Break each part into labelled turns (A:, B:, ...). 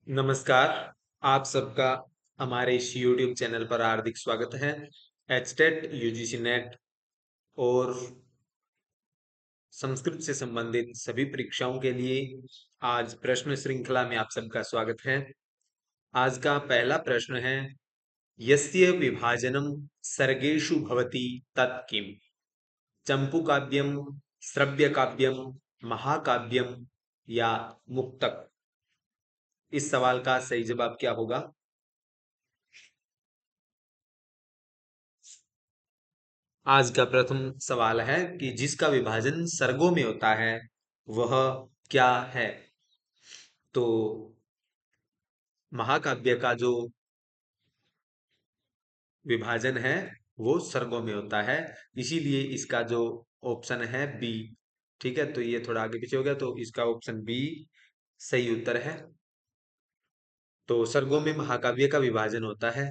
A: नमस्कार। आप सबका हमारे इस YouTube चैनल पर हार्दिक स्वागत है। एचटेट, यूजीसी नेट और संस्कृत से संबंधित सभी परीक्षाओं के लिए आज प्रश्न श्रृंखला में आप सबका स्वागत है। आज का पहला प्रश्न है, यस्य विभाजनम सर्गेषु भवति तत् किम? चंपू काव्यम, श्रव्य काव्यम, महाकाव्यम या मुक्तक? इस सवाल का सही जवाब क्या होगा? आज का प्रथम सवाल है कि जिसका विभाजन सर्गों में होता है वह क्या है? तो महाकाव्य का जो विभाजन है वो सर्गों में होता है, इसीलिए इसका जो ऑप्शन है बी। ठीक है, तो ये थोड़ा आगे पीछे हो गया, तो इसका ऑप्शन बी सही उत्तर है। तो सर्गों में महाकाव्य का विभाजन होता है।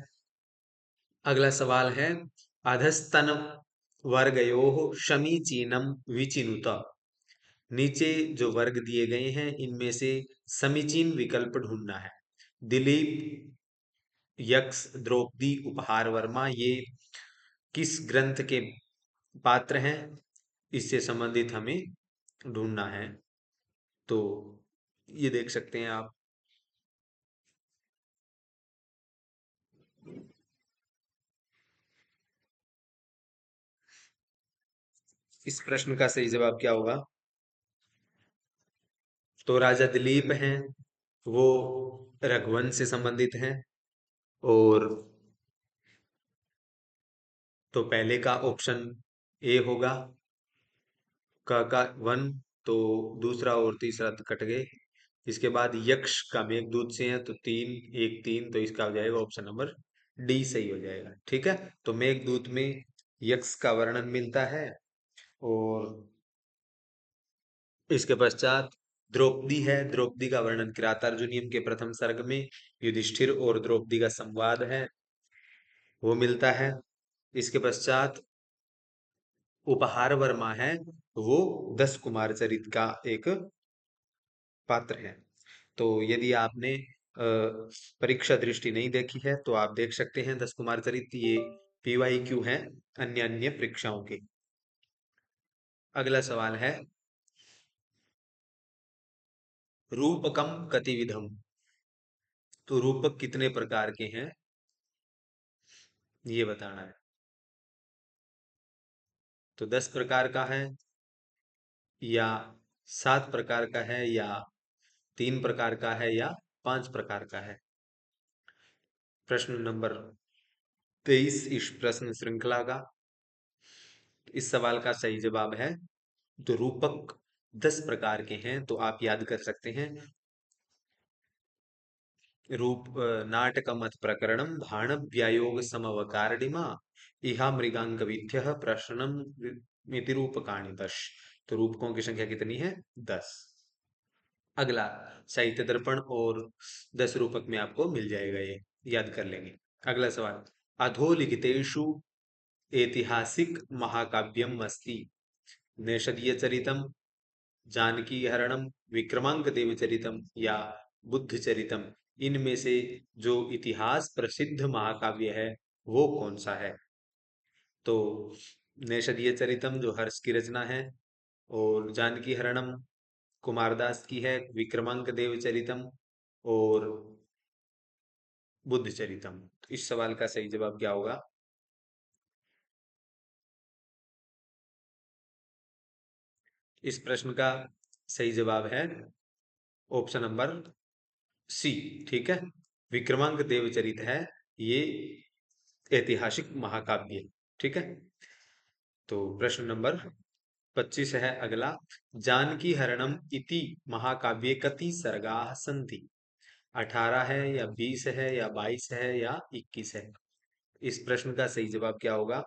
A: अगला सवाल है, अधस्तन वर्गयोः समीचीनम विचिनुत। नीचे जो वर्ग दिए गए हैं इनमें से समीचीन विकल्प ढूंढना है। दिलीप, यक्ष, द्रौपदी, उपहार वर्मा, ये किस ग्रंथ के पात्र हैं? इससे संबंधित हमें ढूंढना है। तो ये देख सकते हैं आप। इस प्रश्न का सही जवाब क्या होगा? तो राजा दिलीप हैं, वो रघुवंश से संबंधित हैं। और तो पहले का ऑप्शन ए होगा, का वन। तो दूसरा और तीसरा तो कट गए। इसके बाद यक्ष का मेघदूत से है, तो तीन, एक तीन, तो इसका हो जाएगा ऑप्शन नंबर डी सही हो जाएगा। ठीक है, तो मेघदूत में यक्ष का वर्णन मिलता है। और इसके पश्चात द्रौपदी है, द्रौपदी का वर्णन किरातार्जुनीयम के प्रथम सर्ग में युधिष्ठिर और द्रौपदी का संवाद है, वो मिलता है। इसके पश्चात उपहार वर्मा है, वो 10 कुमार चरित का एक पात्र है। तो यदि आपने परीक्षा दृष्टि नहीं देखी है तो आप देख सकते हैं 10 कुमार चरित, ये PYQ है अन्य अन्य परीक्षाओं के। अगला सवाल है, रूपकम कतिविधम। तो रूपक कितने प्रकार के हैं ये बताना है। तो 10 प्रकार का है, या 7 प्रकार का है, या 3 प्रकार का है, या 5 प्रकार का है? प्रश्न नंबर 23 इस प्रश्न श्रृंखला का। इस सवाल का सही जवाब है, तो रूपक 10 प्रकार के हैं, तो आप याद कर सकते हैं। नाटकमथ प्रकरणम भाणव्यायोग समवकारणिमा इहा मृगांक विद्य प्रश्नम मिति रूपकाणि 10। तो रूपकों की संख्या कितनी है? 10। अगला, साहित्य दर्पण और 10 रूपक में आपको मिल जाएगा, ये याद कर लेंगे। अगला सवाल, अधोलिखितेषु ऐतिहासिक महाकाव्यम अस्ति नेषदीय चरितम, जानकी हरणम, विक्रमांक देव चरितम या बुद्ध चरितम? इनमें से जो इतिहास प्रसिद्ध महाकाव्य है वो कौन सा है? तो नेषदीय चरितम जो हर्ष की रचना है, और जानकी हरणम कुमारदास की है, विक्रमांक देव चरितम और बुद्ध चरितम। तो इस सवाल का सही जवाब क्या होगा? इस प्रश्न का सही जवाब है ऑप्शन नंबर सी। ठीक है, विक्रमांक देवचरित है ये ऐतिहासिक महाकाव्य। ठीक है, तो प्रश्न नंबर 25 है अगला, जानकी हरणम इति महाकाव्ये कति सर्गाः सन्ति? 18 है, या 20 है, या 22 है, या 21 है? इस प्रश्न का सही जवाब क्या होगा?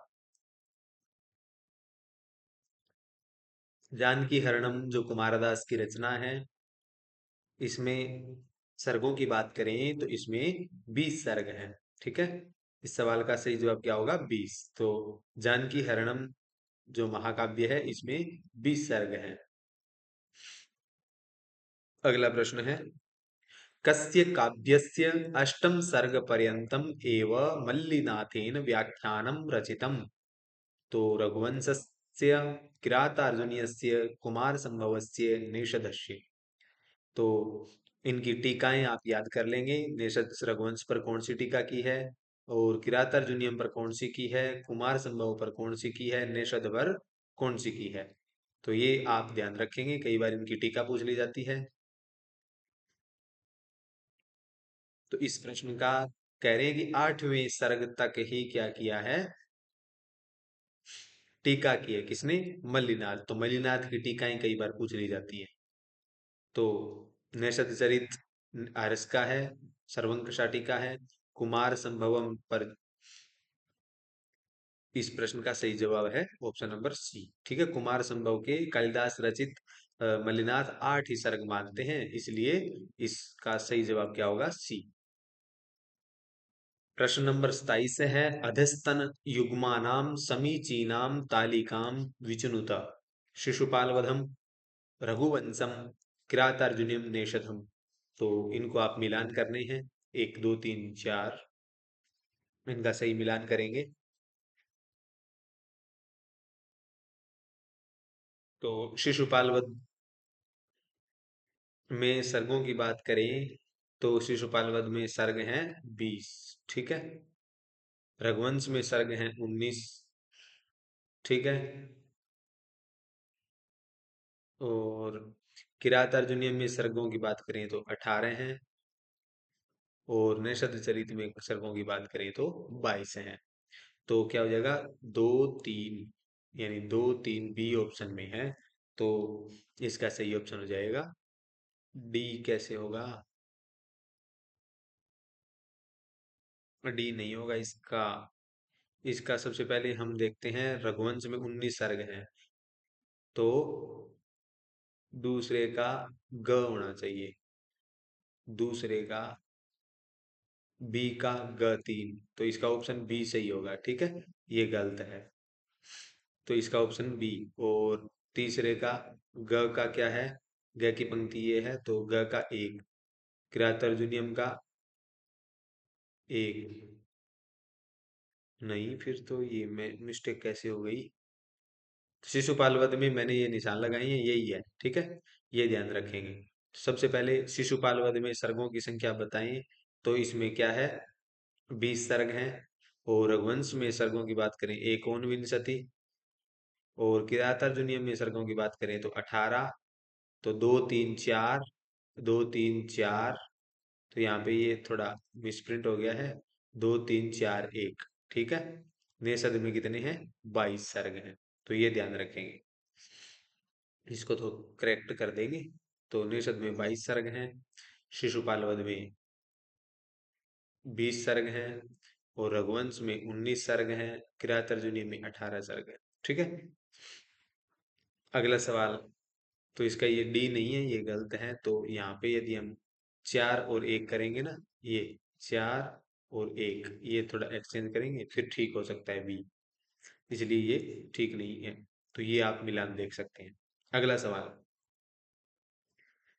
A: जानकी हरणम जो कुमारदास की रचना है, इसमें सर्गों की बात करें तो इसमें 20 सर्ग हैं। ठीक है, इस सवाल का सही जवाब क्या होगा? 20। तो जानकी हरणम जो महाकाव्य है इसमें 20 सर्ग हैं। अगला प्रश्न है, कस्य काव्यस्य अष्टम सर्ग पर्यन्तम एव मल्लिनाथेन व्याख्यानं रचितम्। तो रघुवंशस्य, किरातार्जुनीयस्य, कुमार संभवस्य, निषधस्य। तो इनकी टीकाएं आप याद कर लेंगे। निषद रघुवंश पर कौन सी टीका की है, और किरातार्जुनीयम पर कौन सी की है, कुमार संभव पर कौन सी की है, निषद पर कौन सी की है। तो ये आप ध्यान रखेंगे, कई बार इनकी टीका पूछ ली जाती है। तो इस प्रश्न का कह रहे हैं कि आठवें सर्ग तक ही क्या किया है, टीका की है। किसने? मल्लिनाथ। तो मल्लिनाथ की टीकाएं कई बार पूछ ली जाती है। तो नैषध चरित आरस का है, सर्वंक शाटिका है, कुमार संभवम पर इस प्रश्न का सही जवाब है ऑप्शन नंबर सी। ठीक है, कुमार संभव के कालिदास रचित मल्लिनाथ 8 ही सर्ग मानते हैं, इसलिए इसका सही जवाब क्या होगा? सी। प्रश्न नंबर 27 है, अधस्तन युग्मानाम समीचीनाम तालिकाम विचनुत शिशुपाल वधम, रघुवंशम, किरातार्जुनीयम, नेषधम। तो इनको आप मिलान करने हैं, एक दो तीन चार, इनका सही मिलान करेंगे। तो शिशुपाल वध में सर्गों की बात करें तो शिशुपाल वध में सर्ग हैं 20। ठीक है, रघुवंश में सर्ग हैं 19। ठीक है, और किरातार्जुनीय में सर्गों की बात करें तो 18 हैं, और नैषध चरित में सर्गों की बात करें तो 22 हैं। तो क्या हो जाएगा? दो तीन, यानी दो तीन बी ऑप्शन में है। तो इसका सही ऑप्शन हो जाएगा डी। कैसे होगा? डी नहीं होगा इसका। इसका सबसे पहले हम देखते हैं, रघुवंश में 19 सर्ग हैं, तो दूसरे का ग होना चाहिए, दूसरे का बी का ग 3, तो इसका ऑप्शन बी सही होगा। ठीक है, ये गलत है, तो इसका ऑप्शन बी। और तीसरे का ग का क्या है? ग की पंक्ति ये है, तो ग का एक, किरातार्जुनीयम का एक। नहीं, फिर तो ये मिस्टेक कैसे हो गई? शिशुपाल वध में मैंने ये निशान लगाई है, यही है। ठीक है, ये ध्यान रखेंगे। सबसे पहले शिशुपाल वध में सर्गों की संख्या बताएं, तो इसमें क्या है? 20 सर्ग हैं। और रघुवंश में सर्गों की बात करें एकोन विंशति, और किरातार्जुनीय में सर्गों की बात करें तो 18। तो दो तीन चार, दो तीन चार, तो यहाँ पे ये थोड़ा मिसप्रिंट हो गया है, दो तीन चार एक। ठीक है, निषद में कितने हैं? 22 सर्ग हैं, तो ये ध्यान रखेंगे, इसको तो करेक्ट कर देंगे। तो निषद में 22 सर्ग हैं, शिशुपाल वध में 20 सर्ग हैं, और रघुवंश में 19 सर्ग हैं, किरातार्जुनीय में 18 सर्ग हैं। ठीक है, अगला सवाल। तो इसका ये डी नहीं है, ये गलत है। तो यहाँ पे यदि हम 4 और 1 करेंगे ना, ये 4 और 1, ये थोड़ा एक्सचेंज करेंगे, फिर ठीक हो सकता है बी, इसलिए ये ठीक नहीं है। तो ये आप मिलान देख सकते हैं। अगला सवाल,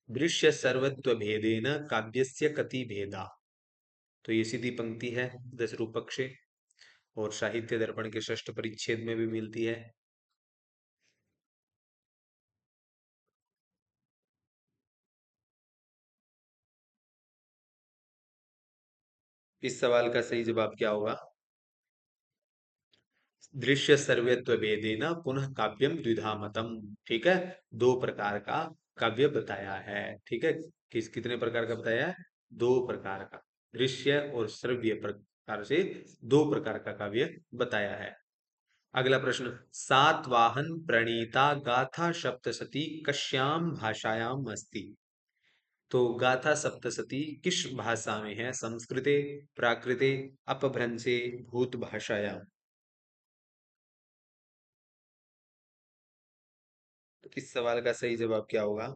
A: दृश्य सर्वत्व भेदेन काव्यस्य कति भेदा। तो ये सीधी पंक्ति है, 10 रूपक से, और साहित्य दर्पण के षष्ठ परिच्छेद में भी मिलती है। इस सवाल का सही जवाब क्या होगा? दृश्य सर्वत्व भेदेन पुनः काव्यम द्विधा मतम। ठीक है, दो प्रकार का काव्य बताया है। ठीक है, कितने प्रकार का बताया है? दो प्रकार का, दृश्य और श्रव्य प्रकार से दो प्रकार का काव्य बताया है। अगला प्रश्न, सातवाहन प्रणीता गाथा सप्तशती कश्याम भाषायाम अस्ति। तो गाथा सप्तशती किस भाषा में है? संस्कृते, प्राकृते, अपभ्रंशे, भूत भाषायाम। तो इस सवाल का सही जवाब क्या होगा?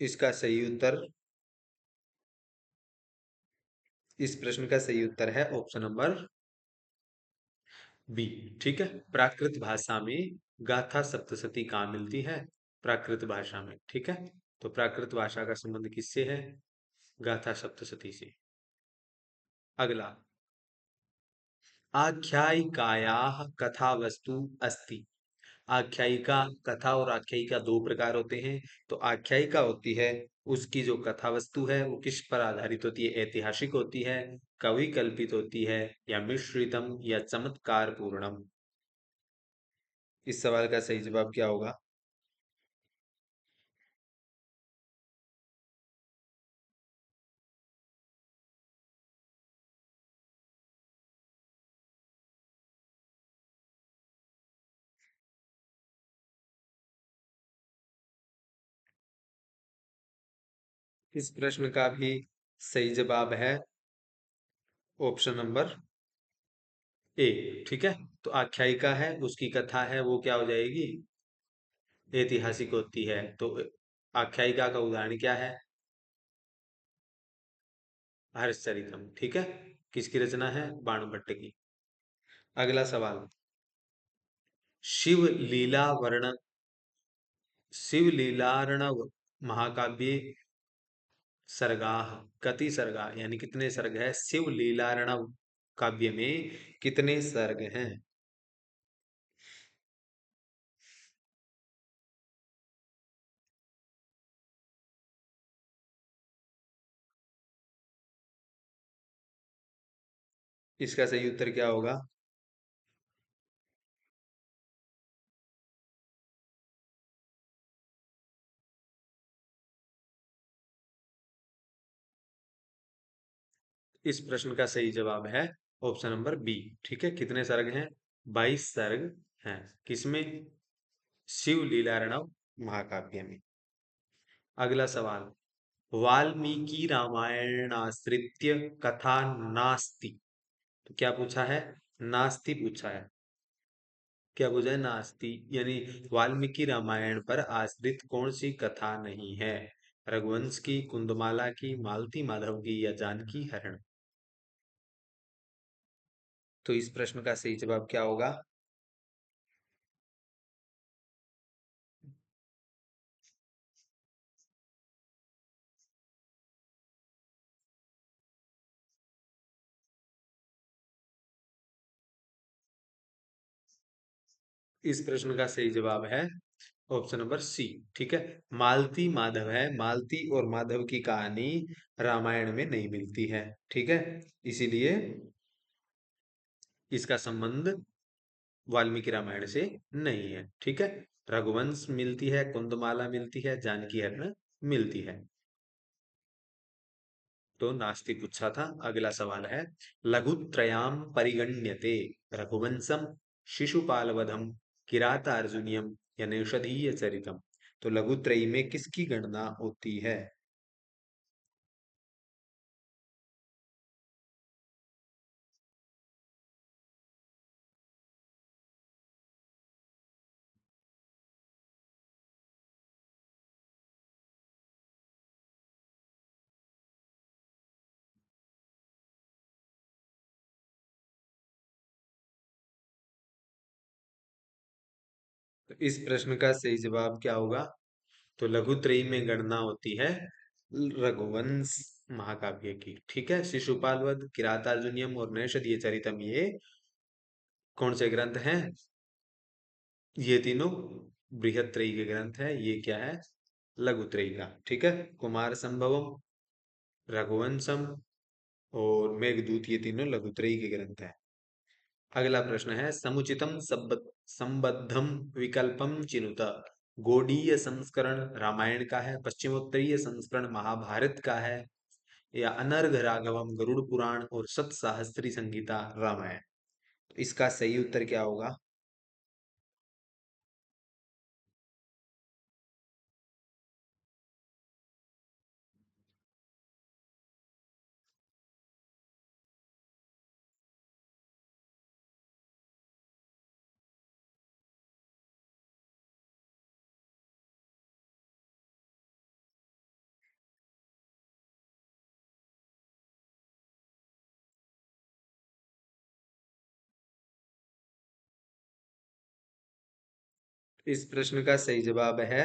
A: इसका सही उत्तर इस प्रश्न का सही उत्तर है ऑप्शन नंबर बी। ठीक है। प्राकृत भाषा में गाथा सप्तशती कहाँ मिलती है? प्राकृत भाषा में। ठीक है। तो प्राकृत भाषा का संबंध किससे है? गाथा सप्तशती से। अगला, आख्यायिकायाः कथा वस्तु अस्ति। आख्यायिका, कथा और आख्यायिका दो प्रकार होते हैं। तो आख्यायिका होती है, उसकी जो कथा वस्तु है वो किस पर आधारित होती है? ऐतिहासिक होती है, कवि कल्पित होती है, या मिश्रितम या चमत्कार पूर्णम। इस सवाल का सही जवाब क्या होगा? इस प्रश्न का भी सही जवाब है ऑप्शन नंबर ए। ठीक है। तो आख्यायिका है, उसकी कथा है, वो क्या हो जाएगी? ऐतिहासिक होती है। तो आख्यायिका का उदाहरण क्या है? हर्षचरितम। ठीक है। किसकी रचना है? बाणभट्ट की। अगला सवाल, शिव लीला वर्ण शिव लीलार्णव महाकाव्य सर्गाः कति सर्गा, यानी कितने सर्ग है शिव लीलार्णव काव्य में? कितने सर्ग हैं? इसका सही उत्तर क्या होगा? इस प्रश्न का सही जवाब है ऑप्शन नंबर बी। ठीक है। कितने सर्ग हैं? 22 सर्ग हैं। किसमें? शिव लीलार्णव महाकाव्य में। अगला सवाल, वाल्मीकि रामायणाश्रित्य कथा नास्ति। तो क्या पूछा है? नास्ति पूछा है। क्या पूछा है? नास्ति, यानी वाल्मीकि रामायण पर आश्रित कौन सी कथा नहीं है? रघुवंश की, कुंदमाला की, मालती माधव की, या जानकी हरण। तो इस प्रश्न का सही जवाब क्या होगा? इस प्रश्न का सही जवाब है ऑप्शन नंबर सी। ठीक है। मालती माधव है, मालती और माधव की कहानी रामायण में नहीं मिलती है। ठीक है। इसीलिए इसका संबंध वाल्मीकि रामायण से नहीं है। ठीक है। रघुवंश मिलती है, कुंदमाला मिलती है, जानकी हरण मिलती है। तो नास्ति पूछा था। अगला सवाल है, लघुत्रयाम परिगण्यते रघुवंशम, शिशुपालवधम, किरातार्जुनीयम, या नैषधीय चरितम। तो लघुत्रयी में किसकी गणना होती है? तो इस प्रश्न का सही जवाब क्या होगा? तो लघुत्रयी में गणना होती है रघुवंश महाकाव्य की। ठीक है। शिशुपाल वध, किरातार्जुनीयम और नैषधीय चरितम, ये कौन से ग्रंथ हैं? ये तीनों बृहत्त्रयी के ग्रंथ है। ये क्या है? लघुत्रयी का। ठीक है। कुमार संभवम, रघुवंशम और मेघदूत, ये तीनों लघुत्रयी के ग्रंथ है। अगला प्रश्न है, समुचितम संबद्धम विकल्पम चिनुत। गोडीय संस्करण रामायण का है, पश्चिमोत्तरीय संस्करण महाभारत का है, या अनर्घ राघवम गरुड़ पुराण और सत सहस्त्री संगीता रामायण। तो इसका सही उत्तर क्या होगा? इस प्रश्न का सही जवाब है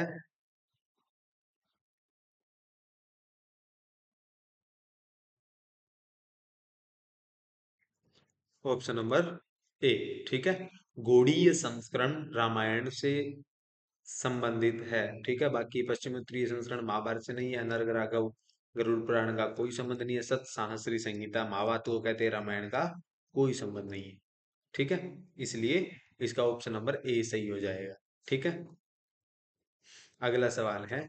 A: ऑप्शन नंबर ए। ठीक है, गौड़ीय संस्करण रामायण से संबंधित है। ठीक है, बाकी पश्चिम उत्तरीय संस्करण महाभारत से नहीं है। नरक राघव गरुड़ पुराण का कोई संबंध नहीं है। सत साहस्री संहिता महाभारत को कहते हैं, रामायण का कोई संबंध नहीं है। ठीक है, इसलिए इसका ऑप्शन नंबर ए सही हो जाएगा। ठीक है, अगला सवाल है,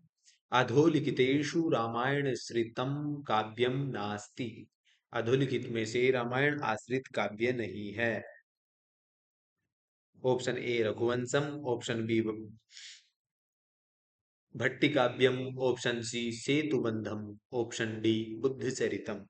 A: अधोलिखितेषु रामायण श्रितम काव्यम नास्ति। अधोलिखित में से रामायण आश्रित काव्य नहीं है। Option A Raghuvamsham, option B Bhattikavyam, option C Setubandham, option D Buddhacharitam.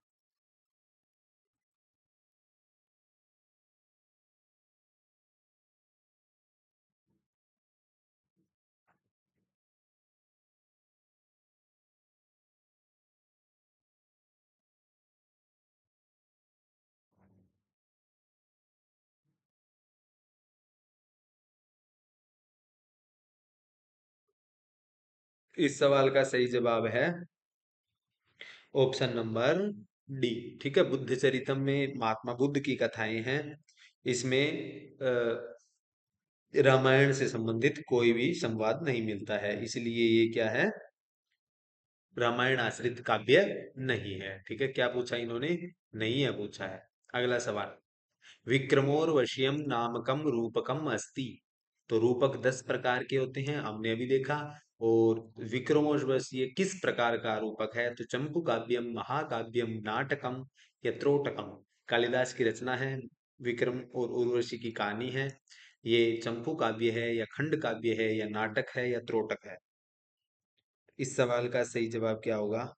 A: इस सवाल का सही जवाब है ऑप्शन नंबर डी। ठीक है, बुद्धिचरितम में महात्मा बुद्ध की कथाएं हैं। इसमें रामायण से संबंधित कोई भी संवाद नहीं मिलता है, इसलिए ये क्या है, रामायण आश्रित काव्य नहीं है। ठीक है, क्या पूछा इन्होंने, नहीं है पूछा है। अगला सवाल, विक्रमोर्वशीयम नामकम रूपकम अस्ति। तो रूपक 10 प्रकार के होते हैं, हमने अभी देखा। और विक्रमोर्वशीय किस प्रकार का रूपक है, तो चंपू काव्यम, महाकाव्यम, नाटकम या त्रोटकम। कालिदास की रचना है, विक्रम और उर्वशी की कहानी है। ये चंपू काव्य है या खंड काव्य है या नाटक है या त्रोटक है। इस सवाल का सही जवाब क्या होगा?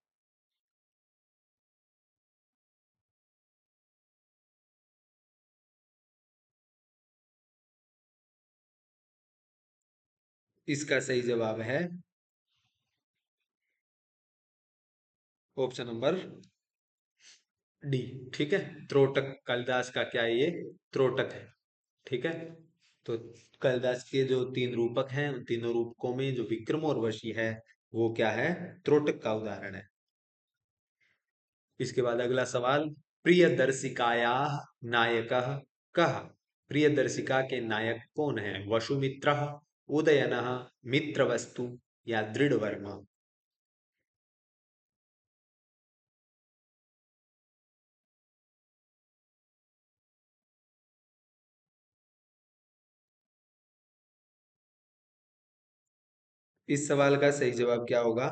A: इसका सही जवाब है ऑप्शन नंबर डी। ठीक है, त्रोटक कालिदास का क्या है, ये त्रोटक है। ठीक है, तो कालिदास के जो 3 रूपक हैं, उन तीनों रूपकों में जो विक्रम और वशी है, वो क्या है, त्रोटक का उदाहरण है। इसके बाद अगला सवाल, प्रियदर्शिकाया नायक कः। प्रियदर्शिका के नायक कौन है, वसुमित्र, उदयन, मित्रवस्तु या दृढ़वर्मा। इस सवाल का सही जवाब क्या होगा?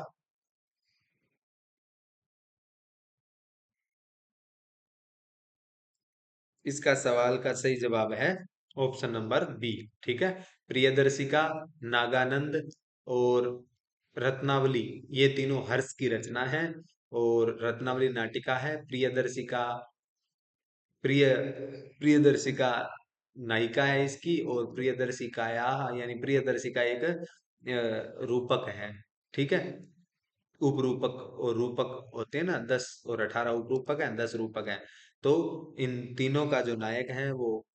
A: इसका सवाल का सही जवाब है ऑप्शन नंबर बी। ठीक है, प्रियदर्शिका, नागानंद और रत्नावली, ये तीनों हर्ष की रचना है। और रत्नावली नाटिका है, प्रियदर्शिका प्रिय प्रियदर्शिका नायिका है इसकी, और प्रियदर्शिकाया यानी प्रियदर्शिका एक रूपक है। ठीक है, उपरूपक और रूपक होते हैं ना, 10 और 18 उपरूपक हैं, 10 रूपक हैं। तो इन तीनों का जो नायक है, वो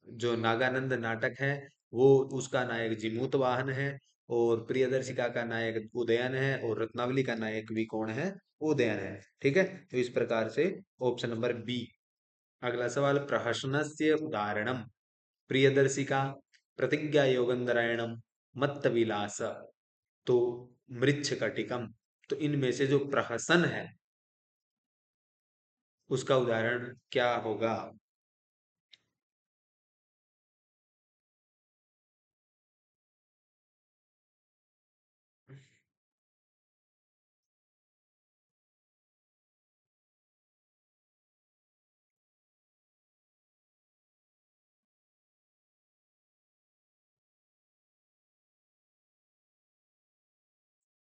A: जो नागानंद नाटक है, वो उसका नायक जिमूत वाहन है। और प्रियदर्शिका का नायक उदयन है, और रत्नावली का नायक भी कौन है, उदयन है। ठीक है, तो इस प्रकार से ऑप्शन नंबर बी। अगला सवाल, प्रहसनस्य उदाहरणम, प्रियदर्शिका, प्रतिज्ञा योगंधरायणम, मत्त विलास, तो मृच्छकटिकम। तो इनमें से जो प्रहसन है, उसका उदाहरण क्या होगा?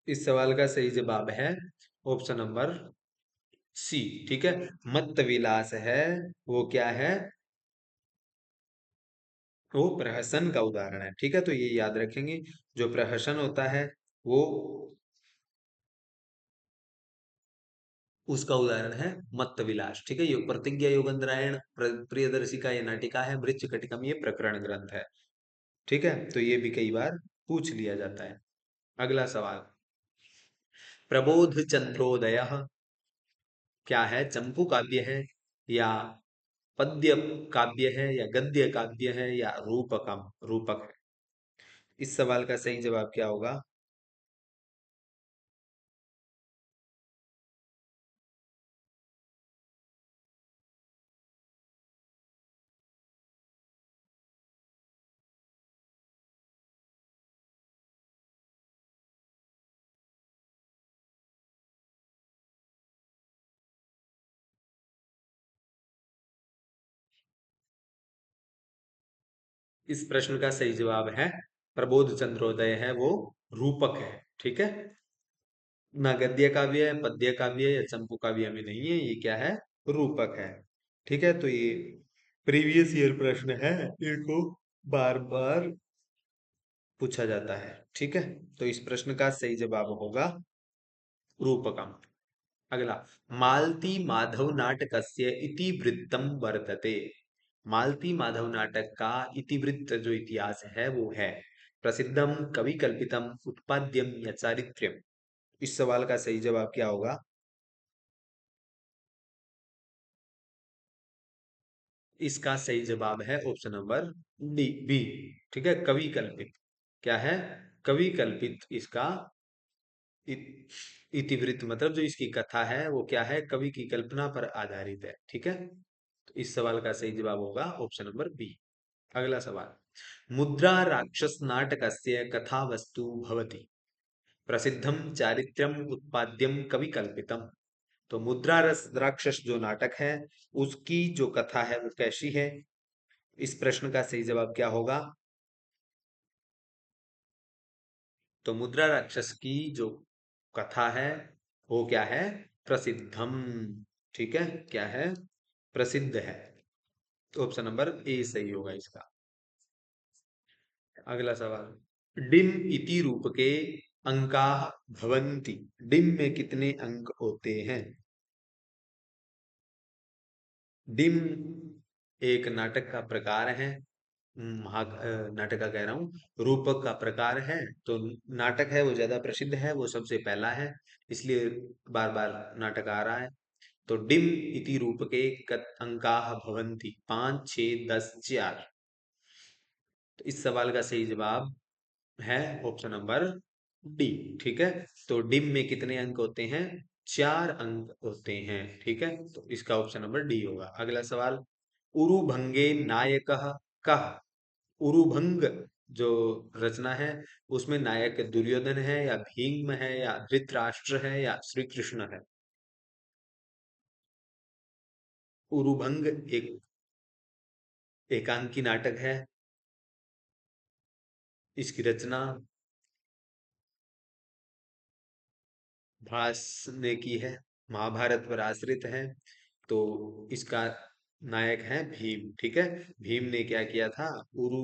A: इस सवाल का सही जवाब है ऑप्शन नंबर सी। ठीक है, मत्त विलास है, वो क्या है, वो प्रहसन का उदाहरण है। ठीक है, तो ये याद रखेंगे, जो प्रहसन होता है, वो उसका उदाहरण है मत्त विलास। ठीक है, ये प्रतिज्ञा योगंधरायण प्रियदर्शी का ये नाटिका है, मृच्छकटिकम ये प्रकरण ग्रंथ है। ठीक है, तो ये भी कई बार पूछ लिया जाता है। अगला सवाल, प्रबोध चंद्रोदय क्या है? चंपू काव्य है, या पद्य काव्य है, या गद्य काव्य है, या रूपक है? इस सवाल का सही जवाब क्या होगा? इस प्रश्न का सही जवाब है प्रबोध चंद्रोदय है वो रूपक है। ठीक है, ना गद्य काव्य है, पद्य काव्य है, या चंपू काव्य में नहीं है, ये क्या है? रूपक है। ठीक है, तो ये प्रीवियस ईयर प्रश्न है, इनको बार बार पूछा जाता है। ठीक है, तो इस प्रश्न का सही जवाब होगा रूपकम। अगला, मालती माधव नाटकस्य इतिवृत्तम वर्तते। मालती माधव नाटक का इतिवृत्त जो इतिहास है वो है प्रसिद्धम, कवि कल्पितम, उत्पाद्यम, या चारित्र्यम। इस सवाल का सही जवाब क्या होगा? इसका सही जवाब है ऑप्शन नंबर डी, बी। ठीक है, कवि कल्पित। क्या है? कवि कल्पित इसका इतिवृत्त, मतलब जो इसकी कथा है वो क्या है? कवि की कल्पना पर आधारित है। ठीक है, तो इस सवाल का सही जवाब होगा ऑप्शन नंबर बी। अगला सवाल, मुद्रा राक्षस नाटकस्य कथा वस्तु भवति प्रसिद्धम, चारित्र्यम, उत्पाद्यम, कवि कल्पितम। तो मुद्रा रस राक्षस जो नाटक है उसकी जो कथा है वो कैसी है? इस प्रश्न का सही जवाब क्या होगा? तो मुद्रा राक्षस की जो कथा है वो क्या है? प्रसिद्धम। ठीक है, क्या है? प्रसिद्ध है। तो ऑप्शन नंबर ए सही होगा इसका। अगला सवाल, डिम इति रूप के अंका भवंती। डिम में कितने अंक होते हैं? डिम एक नाटक का प्रकार है। नाटक का कह रहा हूँ, रूपक का प्रकार है। तो नाटक है वो ज्यादा प्रसिद्ध है, वो सबसे पहला है, इसलिए बार बार नाटक आ रहा है। तो डिम इति रूप के अंकाः भवन्ति, 5, 6, 10, 4। तो इस सवाल का सही जवाब है ऑप्शन नंबर डी। ठीक है, तो डिम में कितने अंक होते हैं? 4 अंक होते हैं। ठीक है, तो इसका ऑप्शन नंबर डी होगा। अगला सवाल, उरुभंगे नायक कः। उरुभंग जो रचना है उसमें नायक दुर्योधन है, या भीम है, या धृतराष्ट्र है, या श्री कृष्ण है? उरुभंग एक एकांकी नाटक है। इसकी रचना भास ने की है, महाभारत पर आश्रित है। तो इसका नायक है भीम। ठीक है, भीम ने क्या किया था? उरु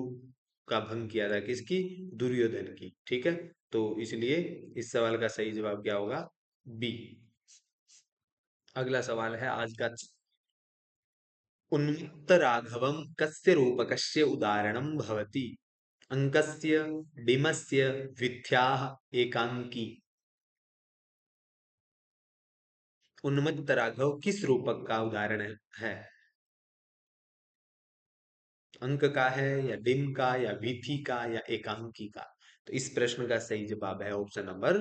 A: का भंग किया था, किसकी? दुर्योधन की। ठीक है, तो इसलिए इस सवाल का सही जवाब क्या होगा? बी। अगला सवाल है आज का, उन्मत्त राघवम कस्य रूपकस्य उदाहरणं भवति? अंकस्य, डिमस्य, विथ्याः, एकांकी। उन्मत्त राघव किस रूपक का उदाहरण है? अंक का है, या डिम का, या वीथी का, या एकांकी का? तो इस प्रश्न का सही जवाब है ऑप्शन नंबर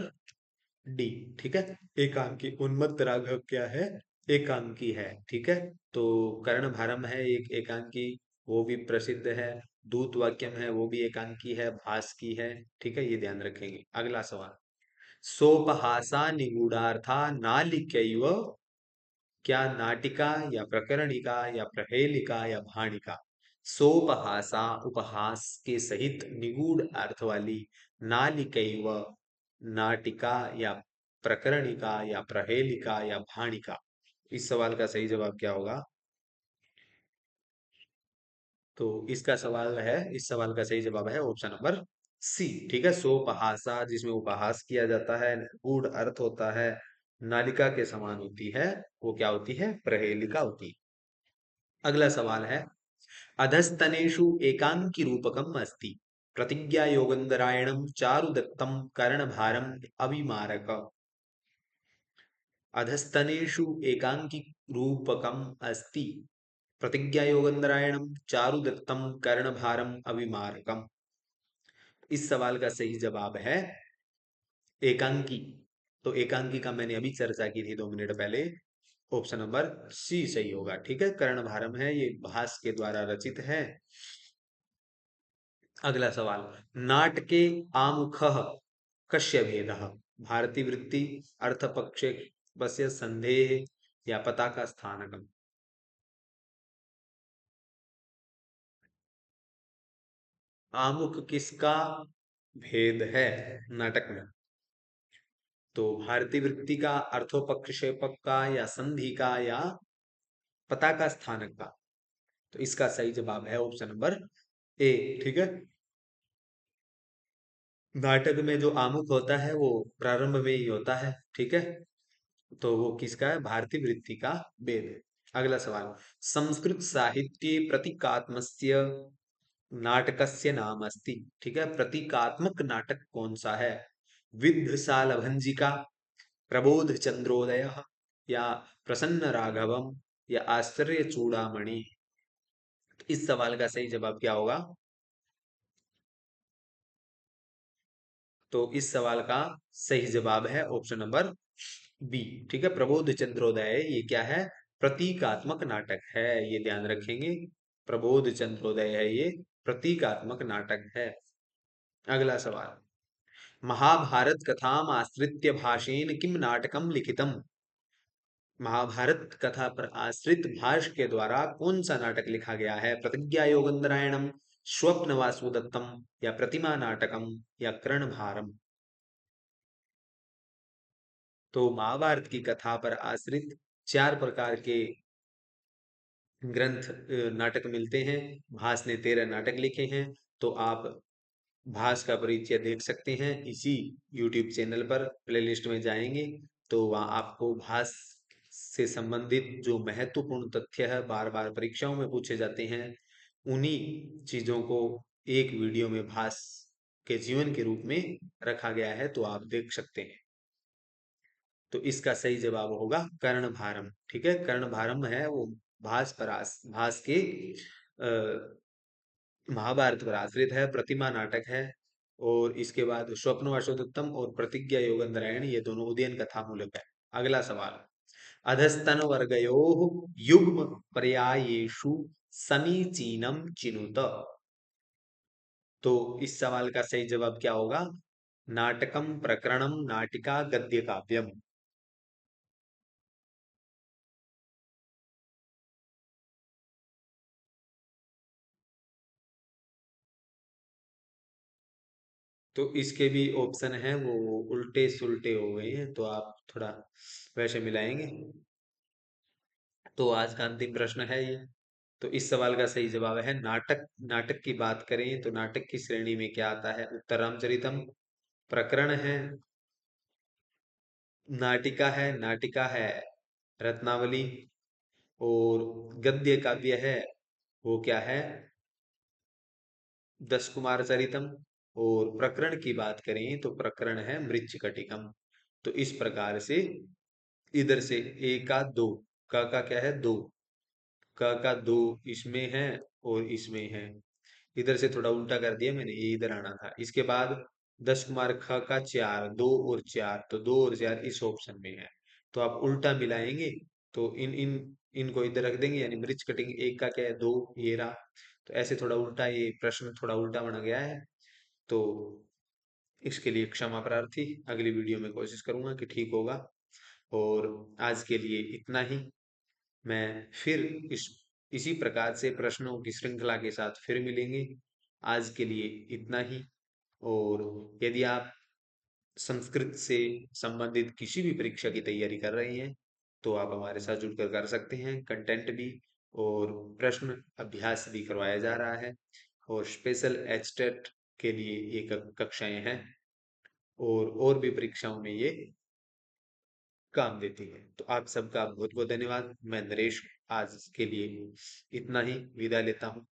A: डी। ठीक है, एकांकी। उन्मत्त राघव क्या है? एकांकी है। ठीक है, तो कर्ण भारम है एक एकांकी, वो भी प्रसिद्ध है। दूत वाक्यम है वो भी एकांकी है, भास की है। ठीक है, ये ध्यान रखेंगे। अगला सवाल, सोपहासा निगूढ़ार्था नालिकैव। क्या नाटिका, या प्रकरणिका, या प्रहेलिका, या भाणिका? सोपहासा उपहास के सहित निगूढ़ अर्थ वाली नालिकैव नाटिका, या प्रकरणिका, या प्रहेलिका, या भाणिका? इस सवाल का सही जवाब क्या होगा? तो इसका सवाल है, इस सवाल का सही जवाब है ऑप्शन नंबर सी। ठीक है, सोपहासा जिसमें उपहास किया जाता है, गूढ़ अर्थ होता है, नालिका के समान होती है, वो क्या होती है? प्रहेलिका होती है। अगला सवाल है, अधस्तनेषु एकांकी रूपकम अस्ति। प्रतिज्ञा योगंधरायणम चारुदत्तम कर्णभारम अविमारक अधस्तनेषु एकांकी रूपकम अस्ति प्रतिज्ञा योगंधरायणम चारुदत्तम कर्णभारम अविमारकम। इस सवाल का सही जवाब है एकांकी। तो एकांकी का मैंने अभी चर्चा की थी 2 मिनट पहले। ऑप्शन नंबर सी सही होगा। ठीक है, कर्णभारम है, ये भास के द्वारा रचित है। अगला सवाल, नाटके आमुखः कस्य भेदः? भारतीवृत्ति, अर्थपक्षस्य संदेह या पताका स्थानकम। आमुख किसका भेद है नाटक में? तो भारतीय वृत्ति का, अर्थोपक्षेपक का, या संधि का, या पताका स्थानक का। तो इसका सही जवाब है ऑप्शन नंबर ए। ठीक है, नाटक में जो आमुख होता है वो प्रारंभ में ही होता है। ठीक है, तो वो किसका है? भारतीय वृत्ति का भेद है। अगला सवाल, संस्कृत साहित्ये प्रतीकात्मस्य नाटकस्य नाम अस्ति। ठीक है, प्रतीकात्मक नाटक कौन सा है? विद्धशाल भंजिका, प्रबोध चंद्रोदय, या प्रसन्न राघवम, या आश्चर्य चूड़ामणि। इस सवाल का सही जवाब क्या होगा? तो इस सवाल का सही जवाब है ऑप्शन नंबर बी। ठीक है, प्रबोध चंद्रोदय ये क्या है? प्रतीकात्मक नाटक है, ये ध्यान रखेंगे। प्रबोध चंद्रोदय है ये प्रतीकात्मक नाटक है। अगला सवाल, महाभारत कथाम आश्रित्य भाषेन किम नाटकम लिखितम। महाभारत कथा पर आश्रित भाष्य के द्वारा कौन सा नाटक लिखा गया है? प्रतिज्ञा योगंधरायणम, स्वप्न वासुदत्तम, या प्रतिमा नाटकम, या कर्णभारम। तो महाभारत की कथा पर आश्रित 4 प्रकार के ग्रंथ नाटक मिलते हैं। भास ने 13 नाटक लिखे हैं। तो आप भास का परिचय देख सकते हैं इसी YouTube चैनल पर। प्लेलिस्ट में जाएंगे तो वहाँ आपको भास से संबंधित जो महत्वपूर्ण तथ्य है, बार बार परीक्षाओं में पूछे जाते हैं, उन्हीं चीजों को एक वीडियो में भास के जीवन के रूप में रखा गया है, तो आप देख सकते हैं। तो इसका सही जवाब होगा कर्णभारम। ठीक है, कर्णभारम है वो भास के महाभारत पर आश्रित है, प्रतिमा नाटक है। और इसके बाद स्वप्न वासोदत्तम और प्रतिज्ञा योगंधरायण ये दोनों उदयन कथा मूलक है। अगला सवाल, अधस्तन वर्गयोः युग्म पर्यायेषु समीचीनम चिनुत। तो इस सवाल का सही जवाब क्या होगा? नाटकम, प्रकरणम, नाटिका, गद्य काव्यम। तो इसके भी ऑप्शन है वो उल्टे सुलटे हो गए हैं, तो आप थोड़ा वैसे मिलाएंगे। तो आज का अंतिम प्रश्न है ये। तो इस सवाल का सही जवाब है नाटक। नाटक की बात करें तो नाटक की श्रेणी में क्या आता है? उत्तर रामचरितम, प्रकरण है, नाटिका है रत्नावली, और गद्य काव्य है वो क्या है? दस कुमार चरितम। और प्रकरण की बात करें तो प्रकरण है मृच्छकटिकम। तो इस प्रकार से इधर से एक का दो, का क्या है? दो, का दो इसमें है और इसमें है। इधर से थोड़ा उल्टा कर दिया मैंने, ये इधर आना था। इसके बाद 10 कुमार ख का 4, 2 और 4, तो 2 और 4 इस ऑप्शन में है। तो आप उल्टा मिलाएंगे तो इन इन इनको इधर रख देंगे, यानी मृच कटिंग एक का क्या है? दो, ये रहा। तो ऐसे थोड़ा उल्टा, ये प्रश्न थोड़ा उल्टा बना गया है। तो इसके लिए क्षमा प्रार्थी, अगली वीडियो में कोशिश करूंगा कि ठीक होगा। और आज के लिए इतना ही। मैं फिर इस इसी प्रकार से प्रश्नों की श्रृंखला के साथ फिर मिलेंगे। आज के लिए इतना ही। और यदि आप संस्कृत से संबंधित किसी भी परीक्षा की तैयारी कर रहे हैं तो आप हमारे साथ जुड़कर कर सकते हैं। कंटेंट भी और प्रश्न अभ्यास भी करवाया जा रहा है। और स्पेशल एचटेट के लिए ये कक्षाएं हैं, और भी परीक्षाओं में ये काम देती है। तो आप सबका बहुत बहुत धन्यवाद। मैं नरेश आज के लिए इतना ही विदा लेता हूँ।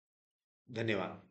A: धन्यवाद।